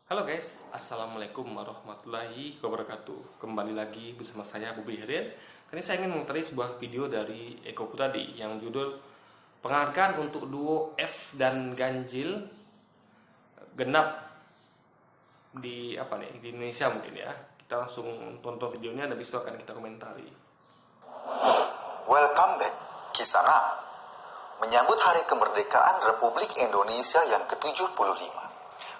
Halo guys, Assalamualaikum warahmatullahi wabarakatuh. Kembali lagi bersama saya Bobi Herin. Kali ini saya ingin mengutari sebuah video dari Eko Putradi yang judul Penghargaan untuk duo F dan Ganjil genap di Indonesia mungkin ya. Kita langsung tonton videonya dan habis itu akan kita komentari. Welcome back, Kisana. Menyambut Hari Kemerdekaan Republik Indonesia yang ke-75,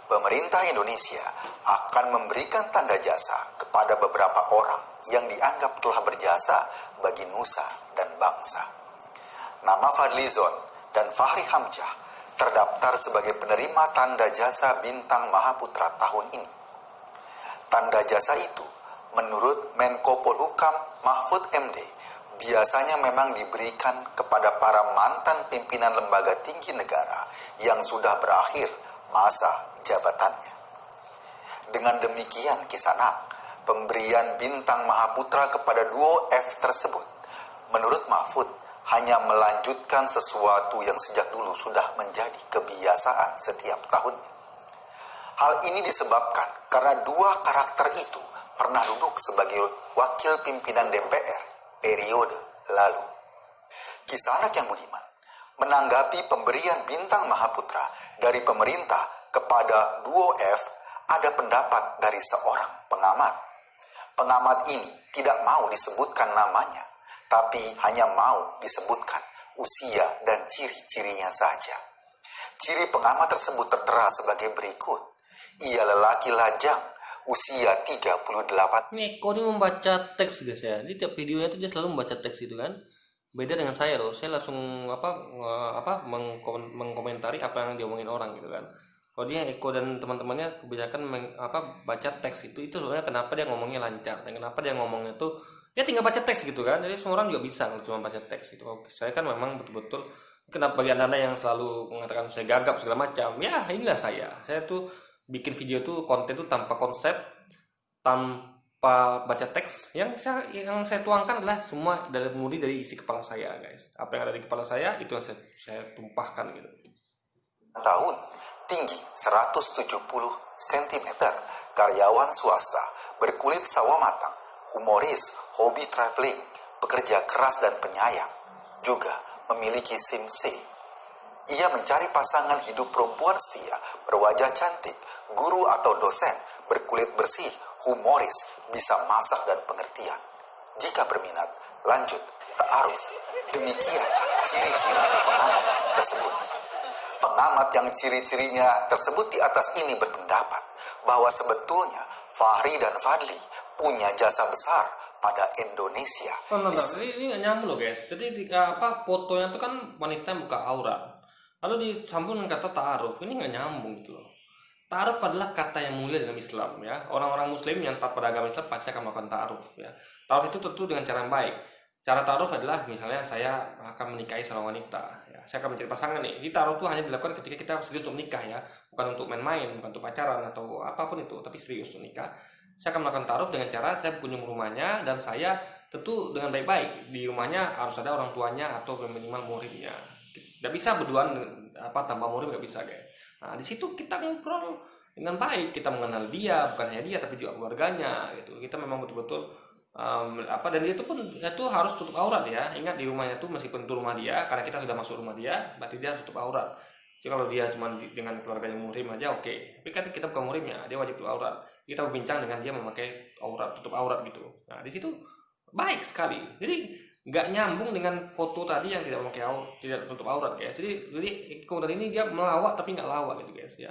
pemerintah Indonesia akan memberikan tanda jasa kepada beberapa orang yang dianggap telah berjasa bagi nusa dan bangsa. Nama Fadlizon dan Fahri Hamzah terdaftar sebagai penerima tanda jasa Bintang Mahaputra tahun ini. Tanda jasa itu, menurut Menko Polhukam Mahfud MD, biasanya memang diberikan kepada para mantan pimpinan lembaga tinggi negara yang sudah berakhir masa jabatannya. Dengan demikian, Kisanak, pemberian Bintang Mahaputra kepada duo F tersebut, menurut Mahfud, hanya melanjutkan sesuatu yang sejak dulu sudah menjadi kebiasaan setiap tahunnya. Hal ini disebabkan karena dua karakter itu pernah duduk sebagai wakil pimpinan DPR periode lalu. Kisanak yang budiman menanggapi pemberian Bintang Mahaputra dari pemerintah kepada duo F, ada pendapat dari seorang pengamat. Pengamat ini tidak mau disebutkan namanya, tapi hanya mau disebutkan usia dan ciri-cirinya saja. Ciri pengamat tersebut tertera sebagai berikut. Ia lelaki lajang, usia 38. Ini Eko ini membaca teks guys ya. Di tiap videonya tuh dia selalu membaca teks gitu kan. Beda dengan saya loh. Saya langsung mengkomentari apa yang diomongin orang gitu kan. Kalau dia Eko dan teman-temannya kebanyakan baca teks itu sebenarnya kenapa dia ngomongnya lancar dan kenapa dia ngomongnya tuh ya tinggal baca teks gitu kan. Jadi semua orang juga bisa kalau cuma baca teks gitu. Oke, saya kan memang betul-betul kenapa bagi anda yang selalu mengatakan saya gagap segala macam. Ya inilah saya. Saya tuh bikin video tuh konten tuh tanpa konsep, tanpa baca teks. Yang saya tuangkan adalah semua murni dari isi kepala saya guys. Apa yang ada di kepala saya itu yang saya tumpahkan gitu. Tahun, tinggi 170 cm, karyawan swasta, berkulit sawo matang, humoris, hobi traveling, pekerja keras dan penyayang, juga memiliki SIM C. Ia mencari pasangan hidup perempuan setia, berwajah cantik, guru atau dosen, berkulit bersih, humoris, bisa masak dan pengertian. Jika berminat, lanjut ta'aruf. Demikian ciri-ciri pengamat tersebut. Pengamat yang ciri-cirinya tersebut di atas ini berpendapat bahwa sebetulnya Fahri dan Fadli punya jasa besar pada Indonesia. Ini nggak nyambung loh guys. Jadi fotonya itu kan wanita yang buka aurat. Lalu disambung dengan kata ta'aruf. Ini nggak nyambung gitu loh. Ta'aruf adalah kata yang mulia dalam Islam ya. Orang-orang muslim yang taat pada agama Islam pasti akan melakukan ta'aruf ya. Ta'aruf itu tentu dengan cara yang baik. Cara ta'aruf adalah misalnya saya akan menikahi seorang wanita ya. Saya akan mencari pasangan nih. Di ta'aruf itu hanya dilakukan ketika kita serius untuk menikah ya. Bukan untuk main-main, bukan untuk pacaran atau apapun itu, tapi serius untuk nikah. Saya akan melakukan ta'aruf dengan cara saya berkunjung rumahnya dan saya tentu dengan baik-baik. Di rumahnya harus ada orang tuanya atau minimal muridnya. Nggak bisa berduaan tanpa murid, nggak bisa guys. Nah di situ kita ngobrol dengan baik, kita mengenal dia, bukan hanya dia tapi juga keluarganya gitu. Kita memang betul-betul dan dia itu harus tutup aurat ya. Ingat di rumahnya itu meskipun itu rumah dia, karena kita sudah masuk rumah dia, berarti dia harus tutup aurat. Jadi kalau dia cuma dengan keluarganya muhrim aja oke. Tapi kan kita bukan muhrimnya, dia wajib tutup aurat. Kita berbincang dengan dia memakai tutup aurat gitu. Nah di situ baik sekali. Jadi nggak nyambung dengan foto tadi yang tidak memakai tidak tutup aurat guys. Jadi konten ini dia melawak tapi nggak lawak gitu guys ya.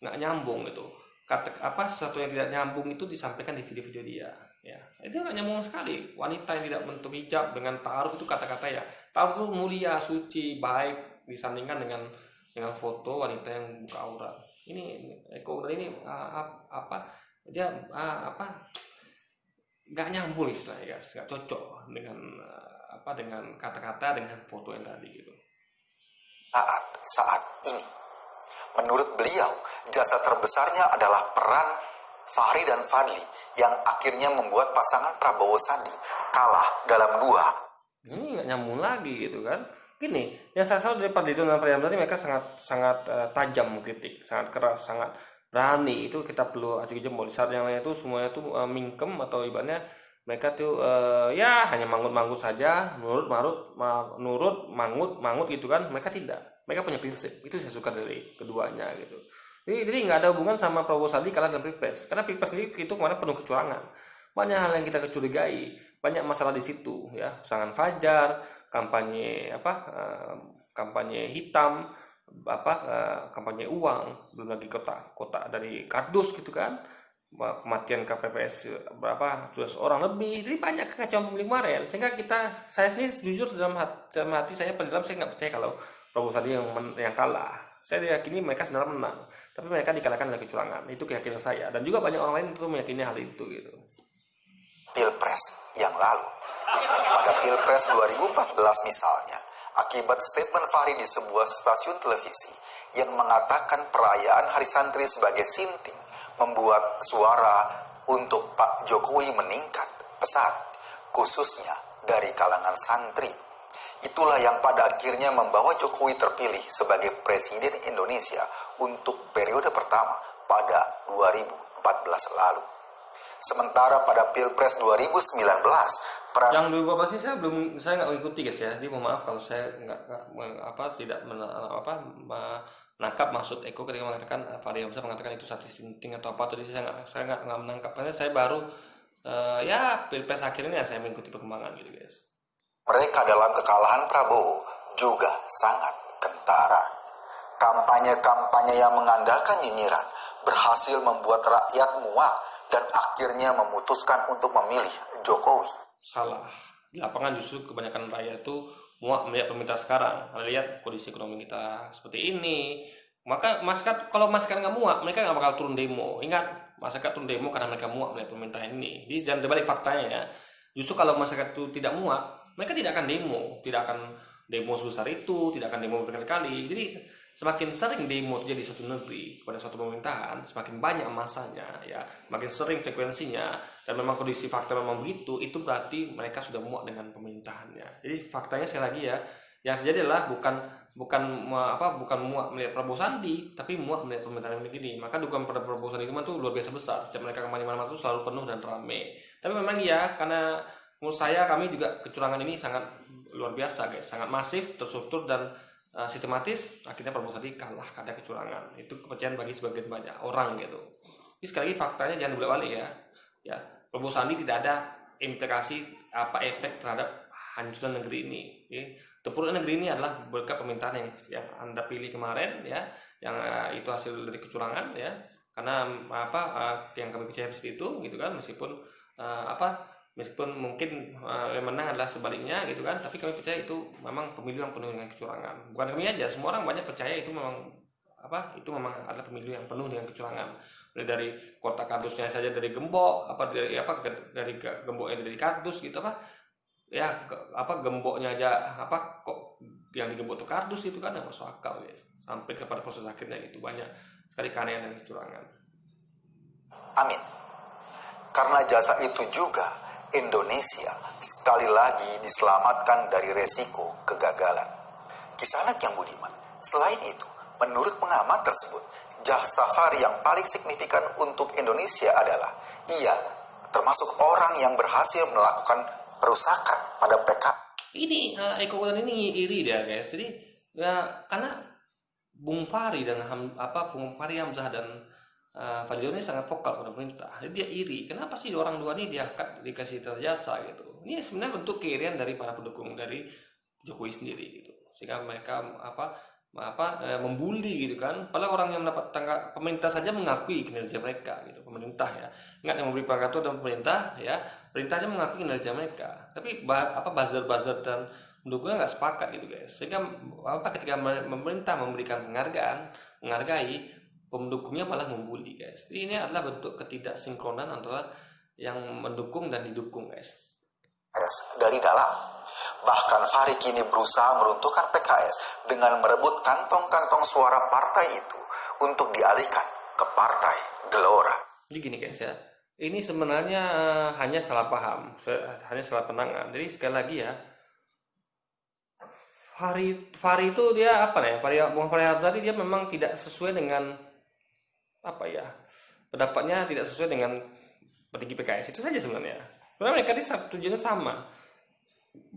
Nggak nyambung gitu. Sesuatu yang tidak nyambung itu disampaikan di video-video dia ya. Itu nggak nyambung sekali. Wanita yang tidak menutup hijab dengan ta'aruf itu kata-kata ya. Ta'aruf itu mulia, suci, baik disandingkan dengan foto wanita yang buka aurat. Ini konten ini dia nggak nyambung istilahnya guys, nggak cocok dengan dengan kata-kata dengan foto yang tadi gitu. Saat ini, menurut beliau, jasa terbesarnya adalah peran Fahri dan Fadli yang akhirnya membuat pasangan Prabowo Sandi kalah dalam dua. Ini nggak nyambung lagi gitu kan. Gini, yang saya tahu dari Fadlizon dan Fahri Hamzah ini mereka sangat sangat tajam mengkritik, sangat keras, sangat berani. Itu kita perlu acungi jempol. Di saat yang lain itu semuanya itu mingkem atau ibaratnya mereka tuh ya hanya manggut-manggut saja, nurut, mangut gitu kan. Mereka tidak. Mereka punya prinsip. Itu saya suka dari keduanya gitu. Jadi nggak ada hubungan sama Prabowo Sandi kalah dalam Pilpres. Karena Pilpres sendiri itu kemarin penuh kecurangan. Banyak hal yang kita kecurigai, banyak masalah di situ ya. Pasangan Fajar, kampanye kampanye hitam, kampanye uang, belum lagi kotak dari kardus gitu kan. Kematian KPPS berapa 12 orang lebih, jadi banyak kekacauan pemilu kemarin sehingga saya sendiri jujur dalam hati saya pendalam saya nggak percaya kalau Prabowo Sandi yang kalah. Saya yakini mereka sebenarnya menang, tapi mereka dikalahkan oleh kecurangan. Itu keyakinan saya dan juga banyak orang lain itu meyakini hal itu gitu. Pilpres yang lalu. Pada Pilpres 2014 misalnya, akibat statement Fahri di sebuah stasiun televisi yang mengatakan perayaan Hari Santri sebagai sinting membuat suara untuk Pak Jokowi meningkat pesat, khususnya dari kalangan santri. Itulah yang pada akhirnya membawa Jokowi terpilih sebagai Presiden Indonesia untuk periode pertama pada 2014 lalu. Sementara pada Pilpres 2019, Yang 2014 ini saya nggak mengikuti guys ya. Jadi mohon maaf kalau saya tidak menangkap maksud Eko ketika mengatakan Fahri Hamzah mengatakan itu statistik atau apa. Tadi saya nggak menangkap karena saya baru ya Pilpres akhir ini ya saya mengikuti perkembangan gitu guys. mereka dalam kekalahan Prabowo juga sangat kentara. Kampanye-kampanye yang mengandalkan nyinyiran berhasil membuat rakyat muak dan akhirnya memutuskan untuk memilih Jokowi. Salah. Di lapangan justru kebanyakan rakyat itu muak melihat pemerintah sekarang. Anda lihat kondisi ekonomi kita seperti ini. Maka masyarakat kalau masyarakat nggak muak, mereka nggak bakal turun demo. Ingat, masyarakat turun demo karena mereka muak melihat pemerintahan ini. Jadi jangan terbalik faktanya ya. Justru kalau masyarakat itu tidak muak, mereka tidak akan demo sebesar itu, tidak akan demo berkali-kali. Jadi semakin sering demo terjadi di suatu negeri pada suatu pemerintahan, semakin banyak masanya, ya, semakin sering frekuensinya, dan memang kondisi fakta memang begitu, itu berarti mereka sudah muak dengan pemerintahannya. Jadi faktanya sekali lagi ya, yang terjadi adalah bukan muak melihat Prabowo Sandi, tapi muak melihat pemerintahan yang begini. Maka dukungan pada Prabowo Sandi itu luar biasa besar. Setiap mereka kampanye mana-mana itu selalu penuh dan ramai. Tapi memang ya, karena menurut saya kami juga kecurangan ini sangat luar biasa guys, sangat masif, terstruktur dan sistematis. Akhirnya Prabowo Sandi kalah karena kecurangan. Itu kepercayaan bagi sebagian banyak orang gitu. Jadi sekali lagi faktanya jangan bolak-balik ya Prabowo Sandi tidak ada implikasi efek terhadap hancuran negeri ini. Ya. Terpuruknya negeri ini adalah berkat pemerintahan yang Anda pilih kemarin ya, yang itu hasil dari kecurangan ya. Karena yang kami percaya seperti itu gitu kan, meskipun mungkin yang menang adalah sebaliknya gitu kan, tapi kami percaya itu memang pemilu yang penuh dengan kecurangan. Bukan kami aja, semua orang banyak percaya itu memang adalah pemilu yang penuh dengan kecurangan. Mulai dari kotak kardusnya saja dari gembok, dari gemboknya dari kardus gitu gemboknya aja kok yang digembok itu kardus itu kan nggak masuk akal guys. Sampai kepada proses akhirnya itu banyak sekali keanehan dan kecurangan. Amin. Karena jasa itu juga Indonesia sekali lagi diselamatkan dari resiko kegagalan. Kisanak yang budiman. Selain itu, menurut pengamat tersebut, jasa Fahri yang paling signifikan untuk Indonesia adalah ia termasuk orang yang berhasil melakukan perusakan pada PKI. Ini Eko Ulan ini iri dia guys. Jadi ya karena Bung Fahri Hamzah dan Fadlizon ini sangat vokal pada pemerintah. Jadi dia iri. Kenapa sih orang dua ini diangkat dikasih terjasa gitu? Ini sebenarnya bentuk keirian dari para pendukung dari Jokowi sendiri gitu. Sehingga mereka membuli gitu kan. Padahal orang yang mendapat pemerintah saja mengakui kinerja mereka gitu. Pemerintah ya. Ingat yang memberi pangkat itu adalah pemerintah ya. Perintahnya mengakui kinerja mereka. Tapi buzzer dan pendukungnya nggak sepakat gitu guys. Sehingga ketika pemerintah memberikan menghargai, pendukungnya malah membuli guys. Jadi ini adalah bentuk ketidaksinkronan antara yang mendukung dan didukung guys. Dari dalam. Bahkan Fahri kini berusaha meruntuhkan PKS dengan merebut kantong-kantong suara partai itu untuk dialihkan ke partai Gelora. Jadi gini guys ya, ini sebenarnya hanya salah paham, hanya salah penangan. Jadi sekali lagi ya, Fahri itu dia apa ya? Fahri Hamzah dia memang tidak sesuai dengan apa ya? Pendapatnya tidak sesuai dengan petinggi PKS itu saja sebenarnya. Sebenarnya mereka ini tujuannya sama.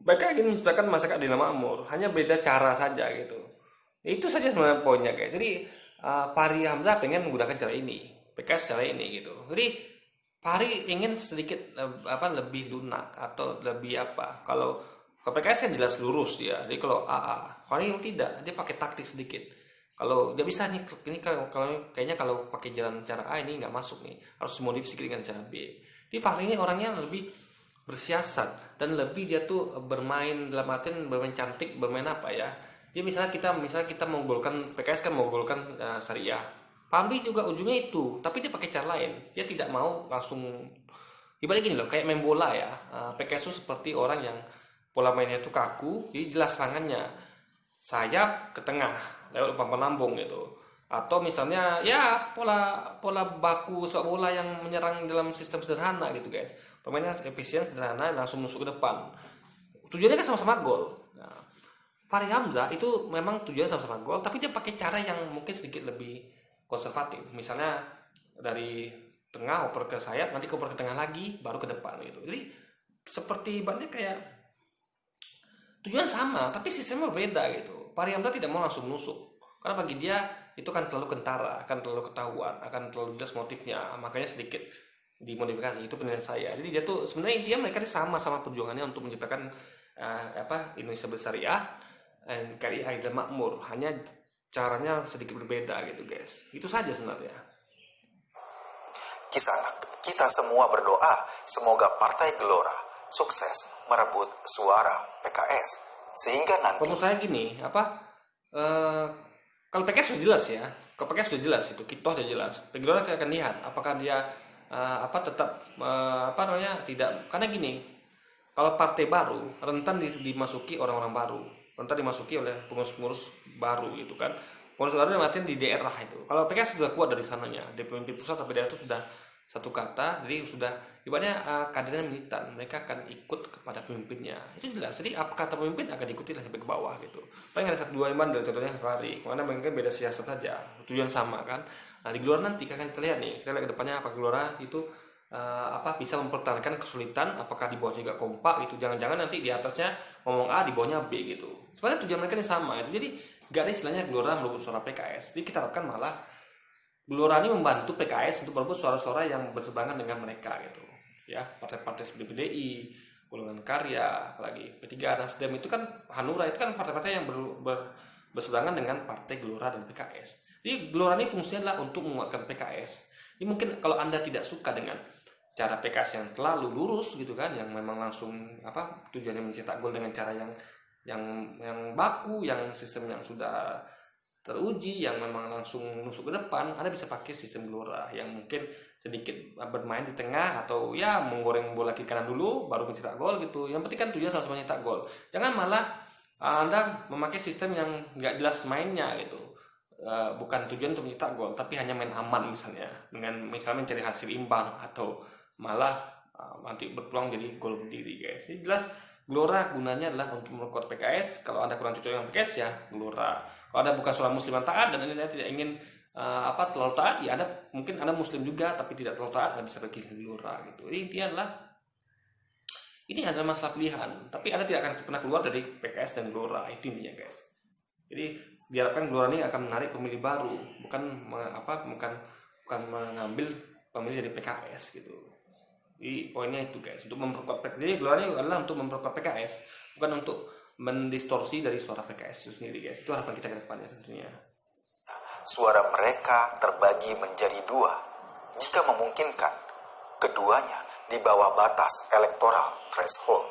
Mereka ingin menciptakan masyarakat adil dan makmur, hanya beda cara saja gitu. Itu saja sebenarnya poinnya guys. Jadi Fahri Hamzah pengen menggunakan cara ini, PKS cara ini gitu. Jadi Fahri ingin sedikit lebih lunak atau lebih apa? Kalau PKS kan jelas lurus dia. Jadi kalau AA, Fahri tidak, dia pakai taktik sedikit. Kalau dia bisa nih, ini kalau kayaknya kalau pakai jalan cara A ini nggak masuk nih, harus modif sedikit dengan cara B. Jadi Fahri ini orangnya lebih bersiasat dan lebih dia tuh bermain dalam artian bermain cantik, bermain apa ya? Dia misalnya kita menggolkan PKS kan menggolkan Syariah. Fahri juga ujungnya itu, tapi dia pakai cara lain. Dia tidak mau langsung ibaratnya gini loh, kayak main bola ya. PKS itu seperti orang yang pola mainnya itu kaku, jadi jelas serangannya sayap ke tengah lewat umpan lambung gitu. Atau misalnya ya pola baku sepak bola yang menyerang dalam sistem sederhana gitu guys. Pemainnya efisien sederhana langsung masuk ke depan. Tujuannya kan sama-sama gol. Nah, Fahri Hamzah itu memang tujuannya sama-sama gol, tapi dia pakai cara yang mungkin sedikit lebih konservatif. Misalnya dari tengah oper ke sayap, nanti oper ke tengah lagi, baru ke depan gitu. Jadi seperti ibaratnya kayak tujuan sama, tapi sistemnya berbeda gitu. Fahri Hamzah tidak mau langsung menusuk, karena bagi dia itu kan terlalu kentara, akan terlalu ketahuan, akan terlalu jelas motifnya, makanya sedikit dimodifikasi. Itu penilaian saya. Jadi dia tuh sebenarnya mereka sama-sama perjuangannya untuk menciptakan Indonesia bersyariah dan KRI adil makmur, hanya caranya sedikit berbeda gitu guys. Itu saja sebenarnya. Kisanak, kita semua berdoa semoga Partai Gelora sukses merebut suara PKS sehingga nanti. Menurut saya gini, kalau PKS sudah jelas ya, kalau PKS sudah jelas itu, kita sudah jelas. Gelora akan lihat apakah dia tetap tidak, karena gini, kalau partai baru rentan dimasuki orang-orang baru, rentan dimasuki oleh pengurus-pengurus baru gitu kan. Pengurus baru yang latihan di daerah itu. Kalau PKS sudah kuat dari sananya, dari pemimpin pusat sampai daerah itu sudah satu kata, jadi sudah ibaratnya kadernya militan, mereka akan ikut kepada pemimpinnya. Itu jelas. Jadi apa kata pemimpin akan diikuti sampai ke bawah gitu. Paling ada satu dua iman, contohnya Fahri, karena mungkin beda siasat saja, tujuan sama kan. Nah di Gelora nanti akan kita lihat nih, kita lihat ke depannya apa Gelora itu bisa mempertahankan kesulitan, apakah di bawah juga kompak gitu. Jangan-jangan nanti di atasnya ngomong A, di bawahnya B gitu. Sebenarnya tujuan mereka ini sama itu. Jadi gak ada istilahnya Gelora merebut suara PKS. Jadi kita harapkan malah Gelora ini membantu PKS untuk merebut suara-suara yang berseberangan dengan mereka gitu. Ya, partai-partai seperti PDI, Golongan Karya, apalagi P3, Nasdem itu kan, Hanura itu kan partai-partai yang berseberangan dengan partai Gelora dan PKS. Jadi Gelora ini fungsinya adalah untuk menguatkan PKS. Ini mungkin kalau Anda tidak suka dengan cara PKS yang terlalu lurus gitu kan, yang memang langsung tujuannya mencetak gol dengan cara yang baku, yang sistem yang sudah teruji, yang memang langsung nusuk ke depan, Anda bisa pakai sistem Gelora yang mungkin sedikit bermain di tengah atau ya menggoreng bola kiri kanan dulu baru mencetak gol gitu. Yang penting kan tujuan sama-sama mencetak gol. Jangan malah Anda memakai sistem yang nggak jelas mainnya gitu. Bukan tujuan untuk mencetak gol, tapi hanya main aman misalnya, dengan misalnya mencari hasil imbang atau malah nanti berpeluang jadi gol berdiri guys. Jadi jelas Gelora gunanya adalah untuk memperkuat PKS. Kalau Anda kurang cocok dengan PKS ya Gelora. Kalau Anda bukan seorang muslim yang taat dan Anda tidak ingin terlalu taat, ya mungkin Anda muslim juga tapi tidak terlalu taat, Anda bisa pergi ke Gelora gitu. Jadi intinya adalah ini adalah masalah pilihan, tapi Anda tidak akan pernah keluar dari PKS dan Gelora, itu intinya guys. Jadi diharapkan Gelora ini akan menarik pemilih baru, bukan mengambil pemilih dari PKS gitu. Jadi poinnya itu guys, untuk memperkuat PKS. Jadi Gelora ini adalah untuk memperkuat PKS, bukan untuk mendistorsi dari suara PKS itu sendiri guys. Itu harapan kita ke depannya tentunya. Suara mereka terbagi menjadi dua. Jika memungkinkan, keduanya di bawah batas electoral threshold.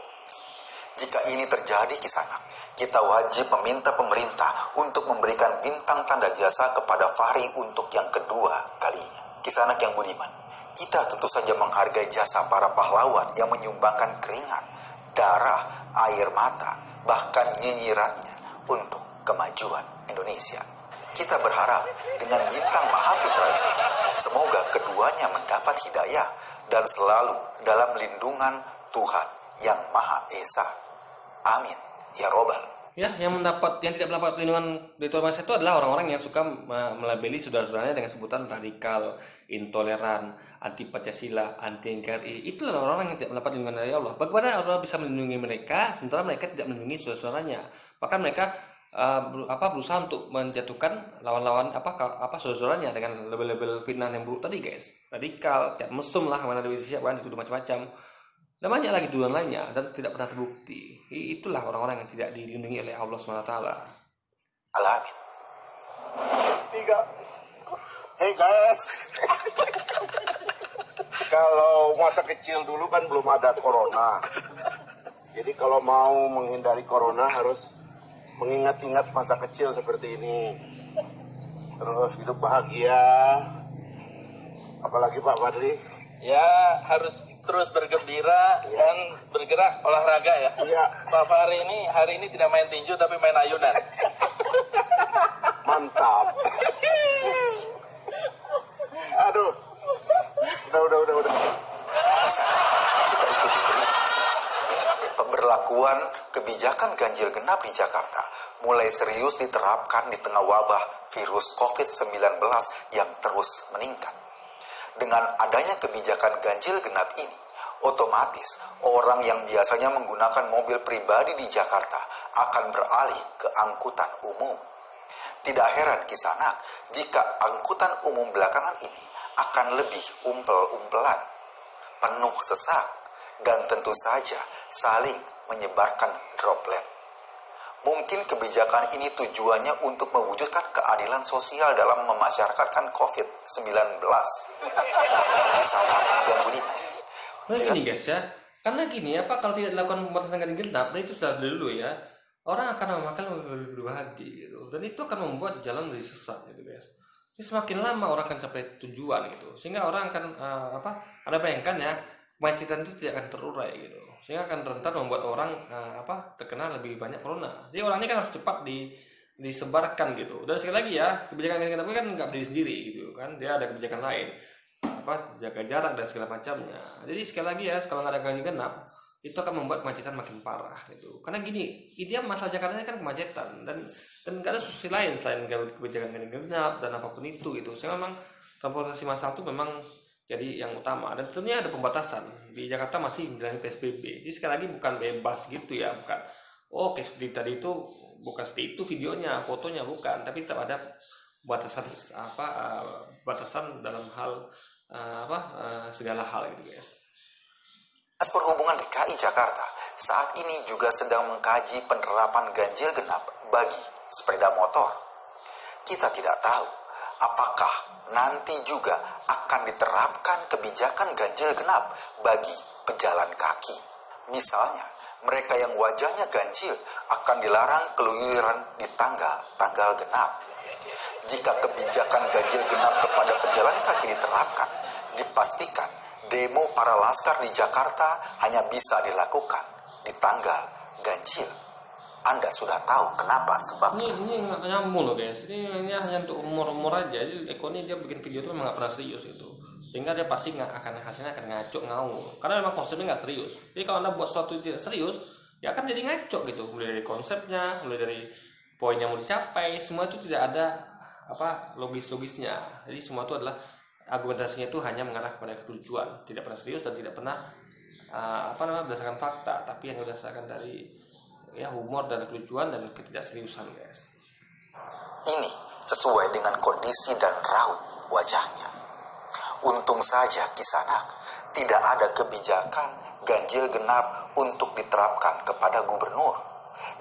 Jika ini terjadi Kisanak, kita wajib meminta pemerintah untuk memberikan bintang tanda jasa kepada Fahri untuk yang kedua kalinya. Kisanak yang budiman, kita tentu saja menghargai jasa para pahlawan yang menyumbangkan keringat, darah, air mata, bahkan nyinyirannya untuk kemajuan Indonesia. Kita berharap dengan bintang Mahaputra ini, semoga keduanya mendapat hidayah dan selalu dalam lindungan Tuhan yang Maha Esa. Amin. Ya Robbal. Ya, yang tidak mendapat perlindungan dari Tuhan Maha Esa itu adalah orang-orang yang suka melabeli saudara-saudaranya dengan sebutan radikal, intoleran, anti Pancasila, anti NKRI. Itulah orang-orang yang tidak mendapat perlindungan dari Allah. Bagaimana Allah bisa melindungi mereka sementara mereka tidak melindungi saudara-saudaranya? Bahkan mereka berusaha untuk menjatuhkan lawan-lawan saudara-saudaranya dengan label-label fitnah yang buruk tadi, guys. Radikal, cat mesum lah, mana dari siapa, dituduh macam-macam. Dan banyak lagi tuduhan lainnya dan tidak pernah terbukti. Itulah orang-orang yang tidak dilindungi oleh Allah SWT. Alamin. Tiga. Hey guys, kalau masa kecil dulu kan belum ada corona. Jadi kalau mau menghindari corona harus mengingat-ingat masa kecil seperti ini. Terus hidup bahagia. Apalagi Pak Fadli? Ya harus terus bergembira dan bergerak olahraga ya. Iya. Pak Fahri ini hari ini tidak main tinju tapi main ayunan. Mantap. Aduh. Udah. Kita ikuti berita. Pemberlakuan kebijakan ganjil genap di Jakarta mulai serius diterapkan di tengah wabah virus COVID-19 yang terus meningkat. Dengan adanya kebijakan ganjil genap ini, otomatis orang yang biasanya menggunakan mobil pribadi di Jakarta akan beralih ke angkutan umum. Tidak heran Kisanak jika angkutan umum belakangan ini akan lebih umpel-umpelan, penuh sesak, dan tentu saja saling menyebarkan droplet. Mungkin kebijakan ini tujuannya untuk mewujudkan keadilan sosial dalam memasyarakatkan COVID-19. Di sana yang bunyi. Nah gini guys ya, karena gini kalau tidak dilakukan pembatasan ganjil genap, nah itu sudah dari dulu ya, orang akan memakai mobil pribadi gitu, dan itu akan membuat jalan lebih sesak gitu guys. Jadi semakin lama orang akan sampai tujuan gitu, sehingga orang akan Anda bayangkan ya, kemacetan itu tidak akan terurai gitu, sehingga akan rentan membuat orang terkena lebih banyak corona. Jadi orang ini kan harus cepat disebarkan gitu. Dan sekali lagi ya, kebijakan ganjil genap ini kan nggak berdiri sendiri gitu kan, dia ada kebijakan lain, jaga jarak dan segala macamnya. Jadi sekali lagi ya, kalau nggak ada ganjil genap itu akan membuat kemacetan makin parah gitu. Karena gini, intinya masalah Jakarta ini kan kemacetan dan nggak ada solusi lain selain kebijakan ganjil genap dan apapun itu gitu. Sehingga memang transportasi massal itu memang jadi yang utama, dan tentunya ada pembatasan. Di Jakarta masih menjalani PSBB. Jadi sekali lagi bukan bebas gitu ya, bukan kayak seperti tadi itu, bukan seperti itu videonya, fotonya bukan, tapi tetap ada batasan dalam hal segala hal gitu guys. Dinas Perhubungan DKI Jakarta saat ini juga sedang mengkaji penerapan ganjil genap bagi sepeda motor. Kita tidak tahu apakah nanti juga akan diterapkan kebijakan ganjil genap bagi pejalan kaki. Misalnya, mereka yang wajahnya ganjil akan dilarang keluyuran di tanggal genap. Jika kebijakan ganjil genap kepada pejalan kaki diterapkan, dipastikan demo para laskar di Jakarta hanya bisa dilakukan di tanggal ganjil. Anda sudah tahu kenapa sebabnya. Ini nggak nyambung loh guys. Ini hanya untuk umur aja. Jadi Eko ini dia bikin video itu memang nggak pernah serius itu, sehingga dia pasti hasilnya akan ngaco ngawur. Karena memang konsepnya nggak serius. Jadi kalau Anda buat sesuatu tidak serius, ya akan jadi ngaco gitu. Mulai dari konsepnya, mulai dari poin yang mau dicapai, semua itu tidak ada logis-logisnya. Jadi semua itu adalah argumentasinya itu hanya mengarah kepada ketujuan, tidak pernah serius dan tidak pernah berdasarkan fakta, tapi yang berdasarkan dari humor dan kelucuan dan ketidakseriusan guys. Ini sesuai dengan kondisi dan raut wajahnya. Untung saja Kisanak tidak ada kebijakan ganjil genap untuk diterapkan kepada gubernur.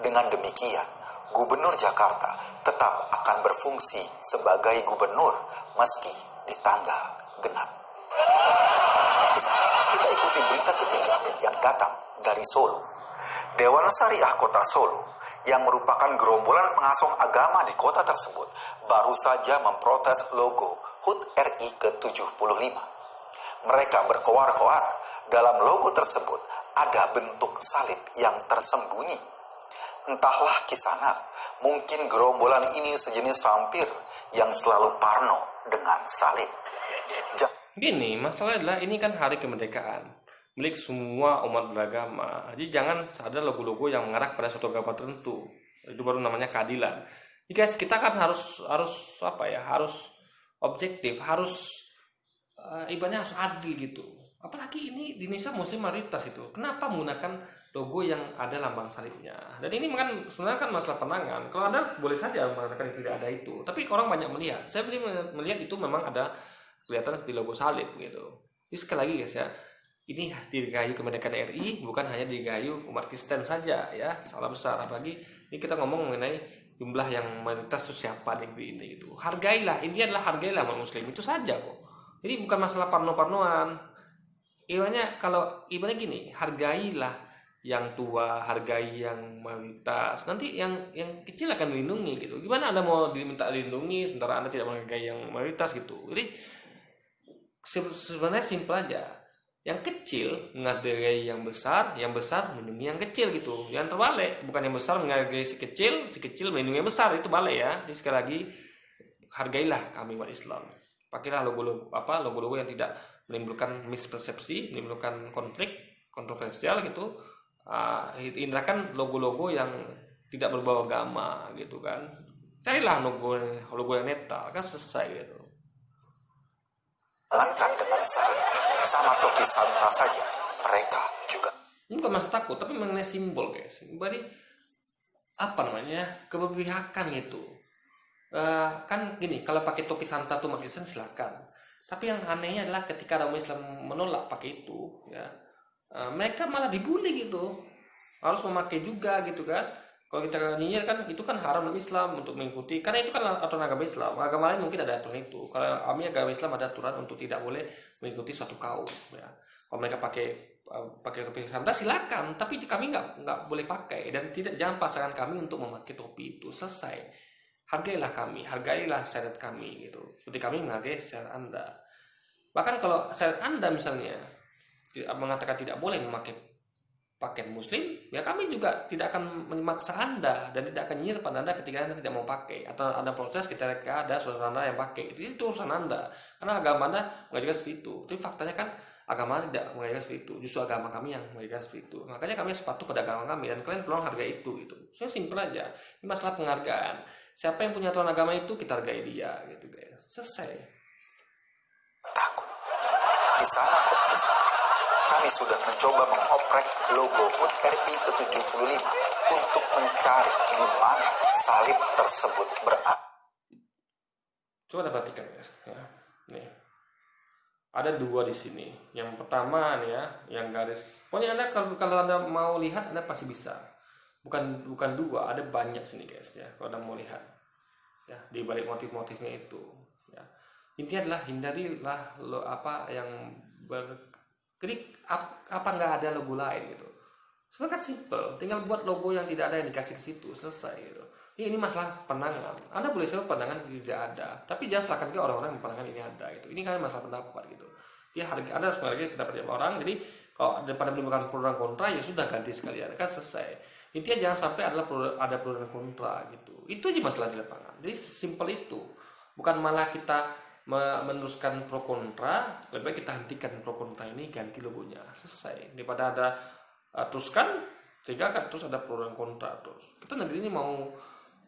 Dengan demikian, Gubernur Jakarta tetap akan berfungsi sebagai gubernur meski di tanggal genap. Kita ikuti berita ketiga yang datang dari Solo. Dewan Syariah Kota Solo yang merupakan gerombolan pengasuh agama di kota tersebut baru saja memprotes logo HUT RI ke-75. Mereka berkoar-koar dalam logo tersebut ada bentuk salib yang tersembunyi. Entahlah Kisanak, mungkin gerombolan ini sejenis vampir yang selalu parno dengan salib. Gini, masalahnya adalah ini kan hari kemerdekaan milik semua umat beragama. Jadi jangan ada logo-logo yang mengarah pada suatu agama tertentu. Itu baru namanya keadilan. Jadi guys, kita kan harus apa ya? Harus objektif, harus ibaratnya harus adil gitu. Apalagi ini di Indonesia muslim mayoritas itu. Kenapa menggunakan logo yang ada lambang salibnya? Dan ini kan sebenarnya kan masalah penangan. Kalau Anda boleh saja mengatakan tidak ada itu. Tapi orang banyak melihat. Saya melihat itu memang ada kelihatan di logo salib gitu. Jadi sekali lagi guys ya, ini dirgahayu kemerdekaan RI, bukan hanya dirgahayu umat Kristen saja ya. Salah besar. Apalagi ini kita ngomong mengenai jumlah yang mayoritas itu siapa di negeri ini gitu. Hargailah, ini adalah hargailah umat muslim, itu saja kok. Jadi bukan masalah parno-parnoan. Ibaratnya kalau ibaratnya gini, hargailah yang tua, hargai yang mayoritas. Nanti yang kecil akan dilindungi gitu. Gimana Anda mau diminta dilindungi sementara Anda tidak menghargai yang mayoritas gitu. Jadi sebenarnya simpel aja. Yang kecil menghargai yang besar melindungi yang kecil gitu. Yang terbalik, bukan yang besar menghargai si kecil melindungi yang besar, itu balik ya. Jadi sekali lagi, hargailah kami umat Islam. Pakailah logo-logo yang tidak menimbulkan mispersepsi, menimbulkan konflik, kontroversial gitu. Hindarkan logo-logo yang tidak berbau agama gitu kan. Carilah logo yang netral, kan selesai gitu. Lengkap dengan salib, sama topi Santa saja, mereka juga. Ini bukan masalah takut, tapi mengenai simbol guys. Berarti apa namanya, keberpihakan gitu. Kan gini, kalau pakai topi Santa tuh umat Kristen silakan. Tapi yang anehnya adalah ketika orang Islam menolak pakai itu, ya, mereka malah dibully gitu. Harus memakai juga gitu kan. Kalau kita nyinyir kan itu kan haram dalam Islam untuk mengikuti, karena itu kan aturan agama Islam. Agama lain mungkin ada aturan itu. Kalau agama Islam ada aturan untuk tidak boleh mengikuti suatu kaum. Ya. Kalau mereka pakai topi Santa silakan, tapi kami nggak boleh pakai dan jangan pasarkan kami untuk memakai topi itu. Selesai. Hargailah kami, hargailah syariat kami gitu. Seperti kami menghargai syariat Anda. Bahkan kalau syariat Anda misalnya mengatakan tidak boleh memakai pakaian muslim, ya kami juga tidak akan memaksa Anda dan tidak akan nyinyir pada Anda ketika Anda tidak mau pakai, atau Anda protes ketika ada saudara Anda yang pakai. Itu urusan Anda. Karena agama Anda mengajarkan seperti itu. Tapi faktanya kan agama tidak mengajarkan seperti itu. Justru agama kami yang mengajarkan seperti itu. Makanya kami sepatu pada agama kami dan kalian tolong hargai itu gitu. Soalnya simpel aja. Ini masalah penghargaan. Siapa yang punya aturan agama itu kita hargai dia gitu guys. Selesai. Takut. Di sana kami sudah mencoba mengoprek logo HUT RI ke-75 untuk mencari di mana salib tersebut berada. Coba kita perhatikan guys. Ya. Nih. Ada dua di sini. Yang pertama nih ya, yang garis. Pokoknya Anda kalau Anda mau lihat Anda pasti bisa. Bukan dua, ada banyak sini guys ya. Kalau Anda mau lihat. Ya, di balik motif-motifnya itu, ya. Intinya adalah hindarilah apa yang apa nggak ada logo lain gitu. Sebenarnya kan simple, tinggal buat logo yang tidak ada yang dikasih ke situ, selesai gitu. Ini masalah pandangan. Anda boleh sebut pandangan tidak ada, tapi jangan salahkan ke orang-orang yang pandangan ini ada gitu. Ini kan masalah pendapat gitu. Ya harga Anda harus menghargai pendapat orang. Jadi kalau daripada menimbulkan pro dan kontra, ya sudah ganti sekalian, kan selesai. Intinya jangan sampai ada pro dan kontra gitu. Itu aja masalah di lapangan. Jadi simpel itu. Bukan malah kita meneruskan pro kontra, lebih baik kita hentikan pro kontra ini, ganti logonya, selesai. Daripada ada teruskan sehingga kan terus ada pro dan kontra terus. Kita negeri ini mau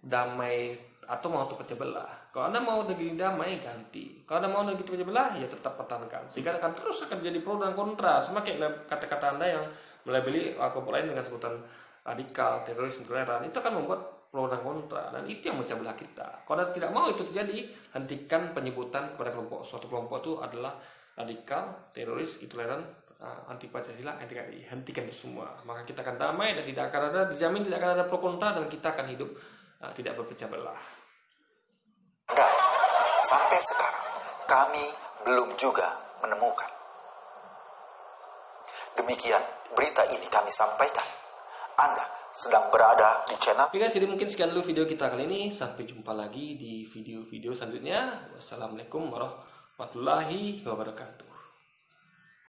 damai atau mau terpecah belah. Kalau Anda mau negeri damai, ganti. Kalau Anda mau negeri terpecah belah, ya tetap pertahankan. Sehingga akan terus akan jadi pro dan kontra. Sama kayak kata-kata Anda yang melabeli kelompok lain dengan sebutan radikal, teroris, intoleran, itu akan membuat pro dan kontra, dan itu yang memecah belah kita. Kalau Anda tidak mau itu terjadi, hentikan penyebutan kepada suatu kelompok itu adalah radikal, teroris, intoleran, anti Pancasila, anti KRI. Hentikan itu semua. Maka kita akan damai dan tidak akan ada, dijamin tidak akan ada pro kontra, dan kita akan hidup tidak berpecah belah. Dan sampai sekarang kami belum juga menemukan. Demikian berita ini kami sampaikan. Anda sedang berada di channel. Oke guys, jadi mungkin sekian dulu video kita kali ini. Sampai jumpa lagi di video-video selanjutnya. Wassalamualaikum warahmatullahi wabarakatuh.